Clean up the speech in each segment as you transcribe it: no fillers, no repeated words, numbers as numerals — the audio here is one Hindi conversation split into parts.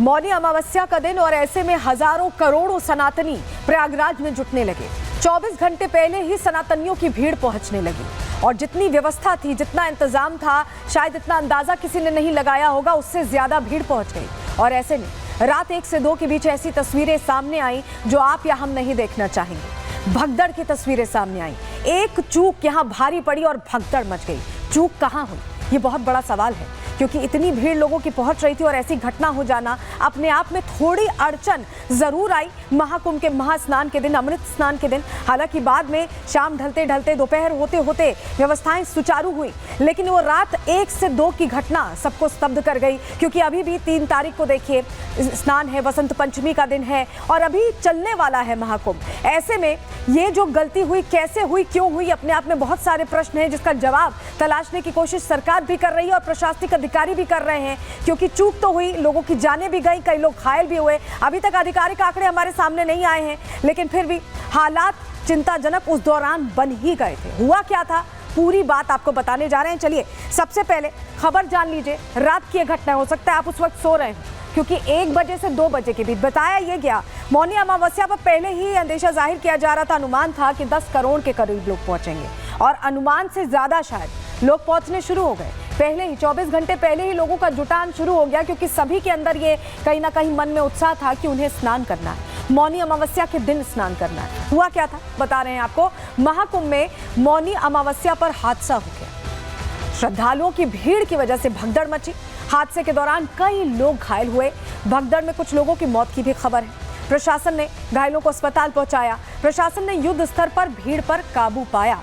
मौनी अमावस्या का दिन और ऐसे में हजारों करोड़ों सनातनी प्रयागराज में जुटने लगे। 24 घंटे पहले ही सनातनियों की भीड़ पहुंचने लगी और जितनी व्यवस्था थी, जितना इंतजाम था, शायद इतना अंदाजा किसी ने नहीं लगाया होगा, उससे ज्यादा भीड़ पहुंच गई। और ऐसे में रात 1 से 2 के बीच ऐसी तस्वीरें सामने आई जो आप या हम नहीं देखना चाहेंगे। भगदड़ की तस्वीरें सामने आई। एक चूक यहाँ भारी पड़ी और भगदड़ मच गई। चूक कहाँ हुई, ये बहुत बड़ा सवाल है, क्योंकि इतनी भीड़ लोगों की पहुंच रही थी और ऐसी घटना हो जाना अपने आप में थोड़ी अड़चन जरूर आई महाकुंभ के महास्नान के दिन, अमृत स्नान के दिन। हालांकि बाद में शाम ढलते ढलते दोपहर होते होते व्यवस्थाएं सुचारू हुई, लेकिन वो रात 1 से 2 की घटना सबको स्तब्ध कर गई। क्योंकि अभी भी 3 तारीख को देखिए स्नान है, वसंत पंचमी का दिन है और अभी चलने वाला है महाकुंभ। ऐसे में ये जो गलती हुई, कैसे हुई, क्यों हुई, अपने आप में बहुत सारे प्रश्न हैं जिसका जवाब तलाशने की कोशिश सरकार भी कर रही है और प्रशासनिक अधिकारी भी कर रहे हैं। क्योंकि चूक तो हुई, लोगों की जानें भी गई, कई लोग घायल भी हुए। अभी तक आधिकारिक आंकड़े हमारे सामने नहीं आए हैं, लेकिन फिर भी हालात चिंताजनक उस दौरान बन ही गए थे। हुआ क्या था, पूरी बात आपको बताने जा रहे हैं। चलिए सबसे पहले खबर जान लीजिए। रात की घटना, हो सकता है आप उस वक्त सो रहे हैं, क्योंकि 1 बजे से 2 बजे के बीच बताया ये गया। मौनी अमावस्या पर पहले ही अंदेशा जाहिर किया जा रहा था, अनुमान था कि 10 करोड़ के करीब लोग पहुंचेंगे और अनुमान से ज्यादा शायद लोग पहुंचने शुरू हो गए। पहले ही 24 घंटे पहले ही लोगों का जुटान शुरू हो गया, क्योंकि सभी के अंदर ये कहीं ना कहीं मन में उत्साह था कि उन्हें स्नान करना है, मौनी अमावस्या के दिन स्नान करना है। हुआ क्या था बता रहे हैं आपको। महाकुंभ में मौनी अमावस्या पर हादसा हो गया। श्रद्धालुओं की भीड़ की वजह से भगदड़ मची। हादसे के दौरान कई लोग घायल हुए। भगदड़ में कुछ लोगों की मौत की भी खबर है। प्रशासन ने घायलों को अस्पताल पहुंचाया। प्रशासन ने युद्ध स्तर पर भीड़ पर काबू पाया,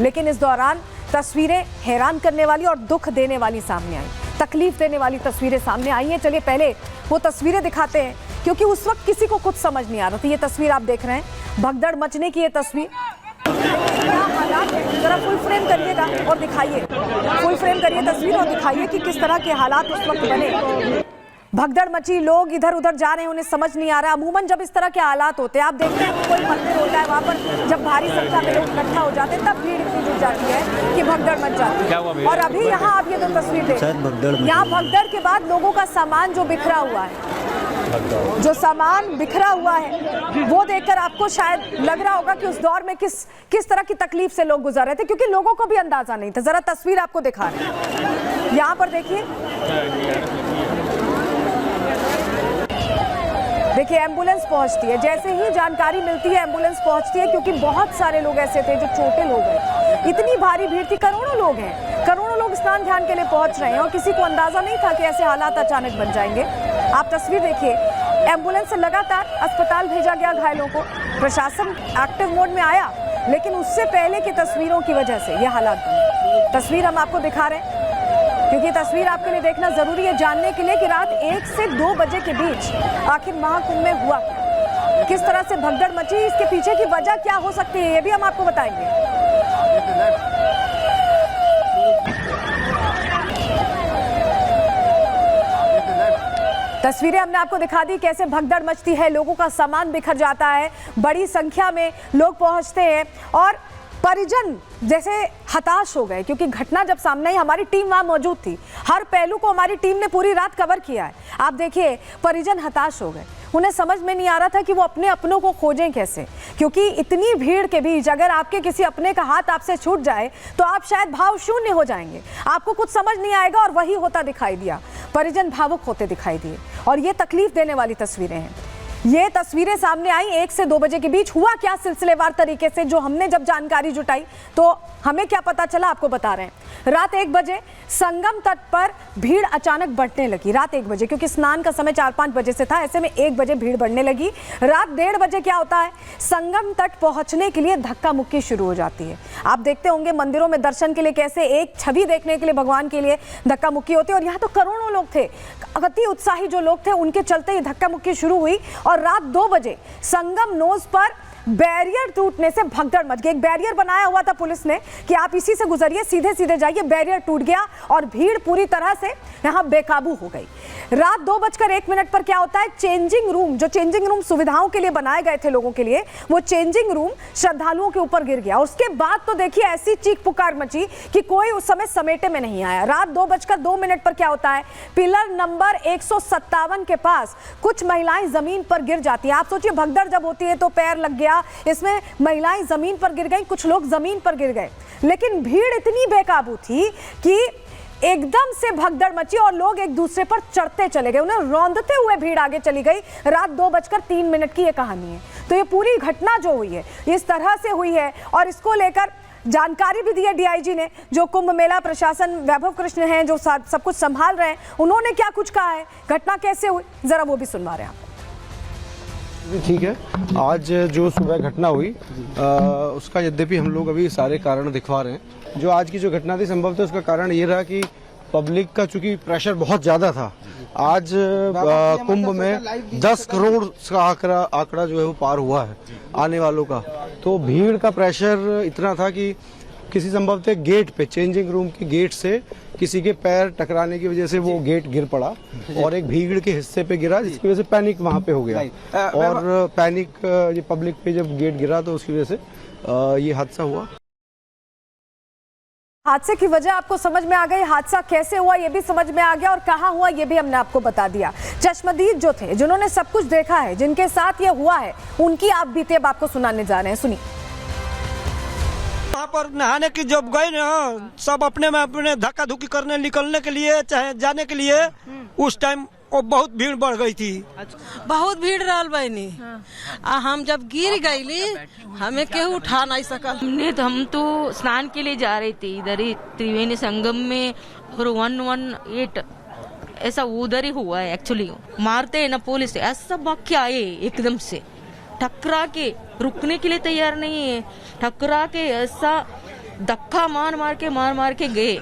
लेकिन इस दौरान तस्वीरें हैरान करने वाली और दुख देने वाली सामने आई, तकलीफ देने वाली तस्वीरें सामने आई हैं। चलिए पहले वो तस्वीरें दिखाते हैं, क्योंकि उस वक्त किसी को कुछ समझ नहीं आ रहा था। ये तस्वीर आप देख रहे हैं, भगदड़ मचने की ये तस्वीर। क्या हालात है, जरा फुल फ्रेम करिएगा और दिखाइए, फुल फ्रेम करिए तस्वीर और दिखाइए कि किस तरह के हालात उस वक्त बने। भगदड़ मची, लोग इधर उधर जा रहे हैं, उन्हें समझ नहीं आ रहा। अमूमन जब इस तरह के हालात होते हैं, आप देखते हैं कि कोई मंदिर होता है, वहाँ पर जब भारी संख्या में लोग इकट्ठा हो जाते हैं, तब भीड़ इतनी जुट जाती है कि भगदड़ मच जाती है। और अभी यहाँ आप ये 2 तस्वीर देखें, यहाँ भगदड़ के बाद लोगों का सामान जो बिखरा हुआ है, जो सामान बिखरा हुआ है, वो देखकर आपको शायद लग रहा होगा कि उस दौर में किस तरह की तकलीफ से लोग गुजर रहे थे, क्योंकि लोगों को भी अंदाजा नहीं था। जरा तस्वीर आपको दिखा रहे हैं, यहाँ पर देखिए एम्बुलेंस पहुंचती है। जैसे ही जानकारी मिलती है एम्बुलेंस पहुंचती है, क्योंकि बहुत सारे लोग ऐसे थे जो चोटिल हो गए। इतनी भारी भीड़ थी, करोड़ों लोग हैं, करोड़ों लोग स्नान ध्यान के लिए पहुंच रहे हैं और किसी को अंदाजा नहीं था कि ऐसे हालात अचानक बन जाएंगे। आप तस्वीर देखिए, एम्बुलेंस से लगातार अस्पताल भेजा गया घायलों को। प्रशासन एक्टिव मोड में आया, लेकिन उससे पहले की तस्वीरों की वजह से ये हालात बने। तस्वीर हम आपको दिखा रहे हैं, क्योंकि तस्वीर आपके लिए देखना जरूरी है, जानने के लिए कि रात 1 से 2 बजे के बीच आखिर महाकुंभ में हुआ क्या, किस तरह से भगदड़ मची, इसके पीछे की वजह क्या हो सकती है, ये भी हम आपको बताएंगे। तस्वीरें हमने आपको दिखा दी, कैसे भगदड़ मचती है, लोगों का सामान बिखर जाता है, बड़ी संख्या में लोग पहुंचते हैं और परिजन जैसे हताश हो गए, क्योंकि घटना जब सामने आई, हमारी टीम वहां मौजूद थी, हर पहलू को हमारी टीम ने पूरी रात कवर किया है। आप देखिए परिजन हताश हो गए, उन्हें समझ में नहीं आ रहा था कि वो अपने अपनों को खोजें कैसे, क्योंकि इतनी भीड़ के बीच अगर आपके किसी अपने का हाथ आपसे छूट जाए तो आप शायद भाव शून्य हो जाएंगे, आपको कुछ समझ नहीं आएगा। और वही होता दिखाई दिया, परिजन भावुक होते दिखाई दिए और ये तकलीफ देने वाली तस्वीरें हैं। ये तस्वीरें सामने आई 1 से 2 बजे के बीच। हुआ क्या सिलसिलेवार तरीके से, जो हमने जब जानकारी जुटाई तो हमें क्या पता चला, आपको बता रहे हैं। रात 1 बजे संगम तट पर भीड़ अचानक बढ़ने लगी। रात 1 बजे, क्योंकि स्नान का समय 4-5 बजे से था, ऐसे में 1 बजे भीड़ बढ़ने लगी। रात 1:30 बजे क्या होता है, संगम तट पहुंचने के लिए धक्का मुक्की शुरू हो जाती है। आप देखते होंगे मंदिरों में दर्शन के लिए कैसे एक छवि देखने के लिए भगवान के लिए धक्का मुक्की होती है, और यहाँ तो करोड़ों लोग थे, अति उत्साही जो लोग थे, उनके चलते ही धक्का मुक्की शुरू हुई। और रात 2 बजे संगम नोज पर बैरियर टूटने से भगदड़ मच गई। एक बैरियर बनाया हुआ था पुलिस ने कि आप इसी से गुजरिए, सीधे सीधे जाइए, बैरियर टूट गया और भीड़ पूरी तरह से यहां बेकाबू हो गई। रात 2:01 पर क्या होता है, चेंजिंग रूम, जो चेंजिंग रूम सुविधाओं के लिए बनाए गए थे लोगों के लिए, वो चेंजिंग रूम श्रद्धालुओं के ऊपर गिर गया। उसके बाद तो देखिए ऐसी चीख पुकार मची कि कोई उस समय समेटे में नहीं आया। रात 2:02 पर क्या होता है, पिलर नंबर 157 के पास कुछ महिलाएं जमीन पर गिर जाती हैं। आप सोचिए भगदड़ जब होती है तो पैर लग गया, इसमें महिलाएं जमीन पर गिर गई, कुछ लोग जमीन पर गिर गए, लेकिन भीड़ इतनी बेकाबू थी कि एकदम से भगदड़ मची और लोग एक दूसरे पर चढ़ते चले गए, उन्हें रौंदते हुए भीड़ आगे चली गई। रात 2:03 की ये कहानी है। तो ये पूरी घटना जो हुई है इस तरह से हुई है और इसको लेकर जानकारी भी दी है डीआईजी ने, जो कुंभ मेला प्रशासन वैभव कृष्ण हैं जो सब कुछ संभाल रहे हैं, उन्होंने क्या कुछ कहा है, घटना कैसे हुई, जरा वो भी सुनवा रहे हैं आपको। ठीक है, आज जो सुबह घटना हुई उसका यद्यपि हम लोग अभी सारे कारण दिखवा रहे हैं। जो आज की जो घटना थी संभवतः उसका कारण ये रहा कि पब्लिक का चूंकि प्रेशर बहुत ज़्यादा था। आज कुंभ में 10 करोड़ का आंकड़ा जो है वो पार हुआ है आने वालों का, तो भीड़ का प्रेशर इतना था कि किसी संभवतः गेट पे, चेंजिंग रूम के गेट से किसी के पैर टकराने की वजह से वो गेट गिर पड़ा और एक भीड़ के हिस्से पे गिरा, जिसकी वजह से पैनिक वहाँ पे हो गया और पैनिक ये पब्लिक पे जब गेट गिरा तो उसकी वजह से ये हादसा हुआ। हादसे की वजह आपको समझ में आ गई, हादसा कैसे हुआ ये भी समझ में आ गया और कहाँ हुआ ये भी हमने आपको बता दिया। चश्मदीद जो थे, जिन्होंने सब कुछ देखा है, जिनके साथ ये हुआ है, उनकी आप बीते अब आपको सुनाने जा रहे हैं, सुनिए। वहाँ पर नहाने की जब गए ना, सब अपने में अपने धक्का धुक्की करने निकलने के लिए चाहे जाने के लिए, उस टाइम वो बहुत भीड़ बढ़ गई थी। बहुत भीड़ रहल बहनी। हम जब गिर गईली हमें केहू उठा नहीं सकल। हम तो स्नान के लिए जा रहे थे इधर ही त्रिवेणी संगम में, और 118 ऐसा उधर ही हुआ है। एक्चुअली मारते है ना पुलिस, ऐसा भाग के आए एकदम से, टकरा के, रुकने के लिए तैयार नहीं है, टकरा के ऐसा धक्का मार मार के गए।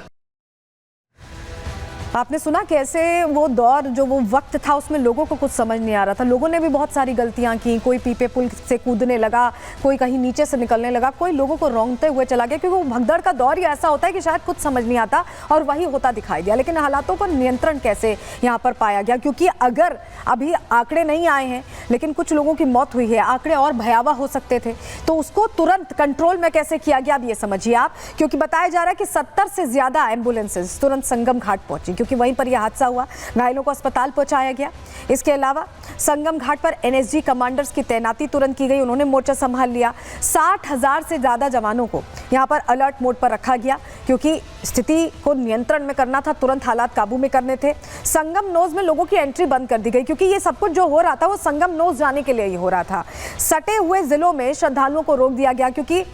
आपने सुना कैसे वो दौर, जो वो वक्त था उसमें लोगों को कुछ समझ नहीं आ रहा था। लोगों ने भी बहुत सारी गलतियां की, कोई पीपे पुल से कूदने लगा, कोई कहीं नीचे से निकलने लगा, कोई लोगों को रौंदते हुए चला गया, क्योंकि वो भगदड़ का दौर ही ऐसा होता है कि शायद कुछ समझ नहीं आता और वही होता दिखाई दिया। लेकिन हालातों पर नियंत्रण कैसे यहाँ पर पाया गया, क्योंकि अगर अभी आंकड़े नहीं आए हैं लेकिन कुछ लोगों की मौत हुई है, आंकड़े और भयावह हो सकते थे, तो उसको तुरंत कंट्रोल में कैसे किया गया अब ये समझिए आप। क्योंकि बताया जा रहा है कि 70 से ज्यादा एम्बुलेंसेज तुरंत संगम घाट पहुंची, क्योंकि वहीं पर यह हादसा हुआ, घायलों को अस्पताल पहुंचाया गया। इसके अलावा संगम घाट पर एनएसजी कमांडर्स की तैनाती तुरंत की गई, उन्होंने मोर्चा संभाल लिया। 60,000 से ज्यादा जवानों को यहां पर अलर्ट मोड पर रखा गया, क्योंकि स्थिति को नियंत्रण में करना था, तुरंत हालात काबू में करने थे। संगम नोज में लोगों की एंट्री बंद कर दी गई, क्योंकि ये सब कुछ जो हो रहा था वो संगम नोज जाने के लिए ही हो रहा था। सटे हुए जिलों में श्रद्धालुओं को रोक दिया गया, क्योंकि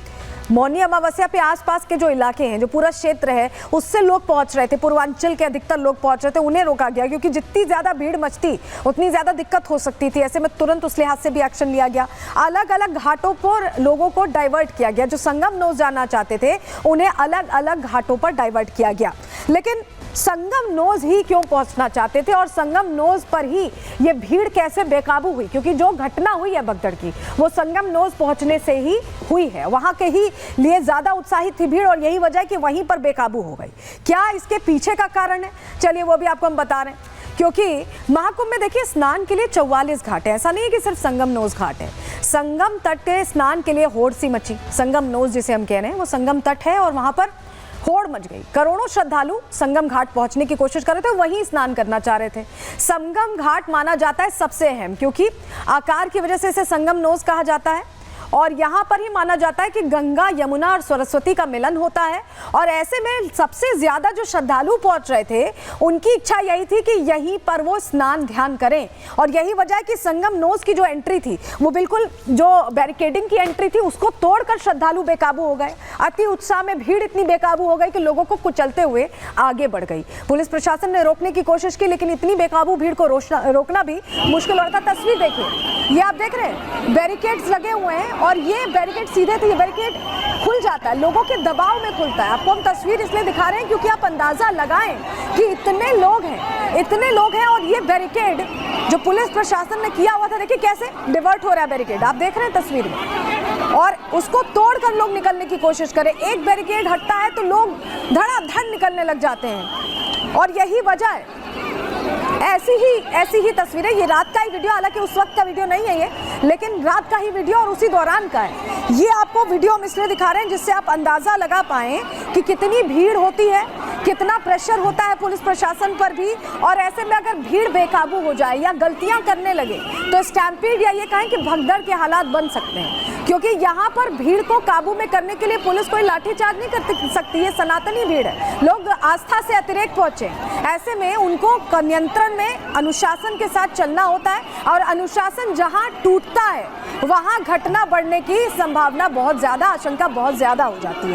मौनी अमावस्या पे आसपास के जो इलाके हैं, जो पूरा क्षेत्र है, उससे लोग पहुंच रहे थे, पूर्वांचल के अधिकतर लोग पहुंच रहे थे, उन्हें रोका गया, क्योंकि जितनी ज्यादा भीड़ मचती उतनी ज्यादा दिक्कत हो सकती थी। ऐसे में तुरंत उस लिहाज से भी एक्शन लिया गया। अलग अलग घाटों पर लोगों को डाइवर्ट किया गया, जो संगम नोज जाना चाहते थे उन्हें अलग अलग घाटों पर डाइवर्ट किया गया। लेकिन संगम नोज ही क्यों पहुंचना चाहते थे और संगम नोज पर ही ये भीड़ कैसे बेकाबू हुई, क्योंकि जो घटना हुई है भगदड़ की वो संगम नोज पहुंचने से ही हुई है। वहां के ही लिए ज्यादा उत्साहित थी भीड़ और यही वजह है कि वहीं पर बेकाबू हो गई। क्या इसके पीछे का कारण है, चलिए वो भी आपको हम बता रहे हैं। क्योंकि महाकुंभ में देखिए स्नान के लिए 44 घाट है, ऐसा नहीं है कि सिर्फ संगम नोज घाट है। संगम तट के स्नान के लिए होड़ सी मची, संगम नोज जिसे हम कह रहे हैं वो संगम तट है और वहां पर होड़ मच गई। करोड़ों श्रद्धालु संगम घाट पहुंचने की कोशिश कर रहे थे, वहीं स्नान करना चाह रहे थे। संगम घाट माना जाता है सबसे अहम, क्योंकि आकार की वजह से इसे संगम नोज कहा जाता है और यहाँ पर ही माना जाता है कि गंगा, यमुना और सरस्वती का मिलन होता है। और ऐसे में सबसे ज्यादा जो श्रद्धालु पहुंच रहे थे उनकी इच्छा यही थी कि यहीं पर वो स्नान ध्यान करें, और यही वजह है कि संगम नोज की जो एंट्री थी वो बिल्कुल जो बैरिकेडिंग की एंट्री थी उसको तोड़कर श्रद्धालु बेकाबू हो गए। अति उत्साह में भीड़ इतनी बेकाबू हो गई कि लोगों को कुचलते हुए आगे बढ़ गई। पुलिस प्रशासन ने रोकने की कोशिश की, लेकिन इतनी बेकाबू भीड़ को रोकना भी मुश्किल हो रहा था। तस्वीर देखिए, ये आप देख रहे हैं बैरिकेड्स लगे हुए हैं और ये बैरिकेड सीधे थे, ये बैरिकेड खुल जाता है, लोगों के दबाव में खुलता है। आपको हम तस्वीर इसलिए दिखा रहे हैं क्योंकि आप अंदाजा लगाएं कि इतने लोग हैं और ये बैरिकेड जो पुलिस प्रशासन ने किया हुआ था, देखिए कैसे डिवर्ट हो रहा है बैरिकेड, आप देख रहे हैं तस्वीर में। और उसको तोड़कर लोग निकलने की कोशिश करें। एक बैरिकेड हटता है तो लोग धड़ाधड़ निकलने लग जाते हैं और यही वजह है। ऐसी ही तस्वीरें, ये रात का ही वीडियो, हालांकि उस वक्त का वीडियो नहीं है ये, लेकिन रात का ही वीडियो और उसी दौरान का है। ये आपको वीडियो हम इसलिए दिखा रहे हैं जिससे आप अंदाजा लगा पाएं कि कितनी भीड़ होती है, कितना प्रेशर होता है पुलिस प्रशासन पर भी। और ऐसे में अगर भीड़ बेकाबू हो जाए या गलतियां करने लगे तो स्टैम्पीड या ये कहें कि भगदड़ के हालात बन सकते हैं, क्योंकि यहाँ पर भीड़ को काबू में करने के लिए पुलिस कोई लाठीचार्ज नहीं कर सकती है। सनातनी भीड़ है, लोग आस्था से अतिरेक पहुंचे। ऐसे में उनको नियंत्रण में अनुशासन के साथ चलना होता है और अनुशासन जहां टूटता है वहां घटना बढ़ने की संभावना बहुत ज्यादा, आशंका बहुत ज्यादा हो जाती है।